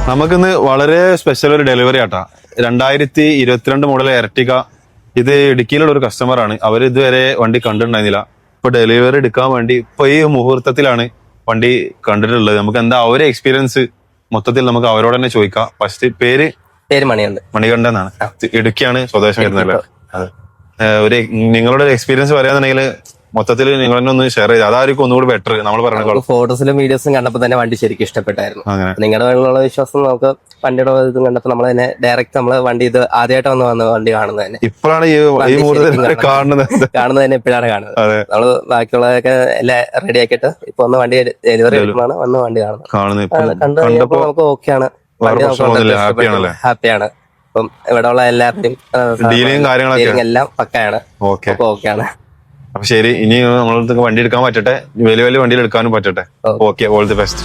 നമുക്കിന്ന് വളരെ സ്പെഷ്യൽ ഒരു ഡെലിവറി ആട്ടാ. 2022 മോഡൽ എർട്ടിക. ഇത് ഇടുക്കിയിലുള്ള ഒരു കസ്റ്റമറാണ്. അവർ ഇതുവരെ വണ്ടി കണ്ടിട്ടുണ്ടായിരുന്നില്ല. ഇപ്പൊ ഡെലിവറി എടുക്കാൻ വേണ്ടി ഇപ്പൊ ഈ മുഹൂർത്തത്തിലാണ് വണ്ടി കണ്ടിട്ടുള്ളത്. നമുക്ക് എന്താ അവരെ എക്സ്പീരിയൻസ് മൊത്തത്തിൽ നമുക്ക് അവരോട് തന്നെ ചോദിക്കാം. ഫസ്റ്റ് പേര് മണികണ്ഠൻ എന്നാണ്. ഇടുക്കിയാണ് സ്വദേശം വരുന്നത്. അതെ. ഒരു നിങ്ങളുടെ എക്സ്പീരിയൻസ് പറയാന്നുണ്ടെങ്കിൽ മൊത്തത്തിൽ നിങ്ങൾ തന്നെ ഒന്ന് ഷെയർ ചെയ്ത് അതായിരിക്കും ഒന്നുകൂടി ബെറ്റർ. നമ്മൾ പറഞ്ഞ ഫോട്ടോസിലും വീഡിയോസും കണ്ടപ്പോൾ തന്നെ വണ്ടി ശരിക്കും ഇഷ്ടപ്പെട്ടായിരുന്നു. നിങ്ങളുടെ മേലുള്ള വിശ്വാസം നമുക്ക് വണ്ടിയുടെ ഇത് കണ്ടപ്പോൾ നമ്മൾ തന്നെ ഡയറക്റ്റ് നമ്മള് വണ്ടി ഇത് ആദ്യമായിട്ട് വന്ന് വണ്ടി കാണുന്നത് തന്നെ ഇപ്പോഴാണ് കാണുന്നത് തന്നെ ഇപ്പോഴാണ് കാണുന്നത്. നമ്മള് ബാക്കിയുള്ളതൊക്കെ എല്ലാം റെഡി ആക്കിയിട്ട് ഇപ്പൊ ഒന്ന് വണ്ടി ഡെലിവറി എടുക്കുമ്പോൾ വന്ന് വണ്ടി കാണുന്നത് കണ്ടു കഴിഞ്ഞപ്പോൾ നമുക്ക് ഓക്കെയാണ്, ഹാപ്പിയാണ്. ഇപ്പം ഇവിടെ ഉള്ള എല്ലാവരുടെയും എല്ലാം പക്കയാണ്, ഓക്കെയാണ്. അപ്പൊ ശരി, ഇനി നമ്മളടുത്ത് വണ്ടി എടുക്കാൻ പറ്റട്ടെ, വലിയ വലിയ വണ്ടിയിൽ എടുക്കാനും പറ്റട്ടെ. Okay, all the best.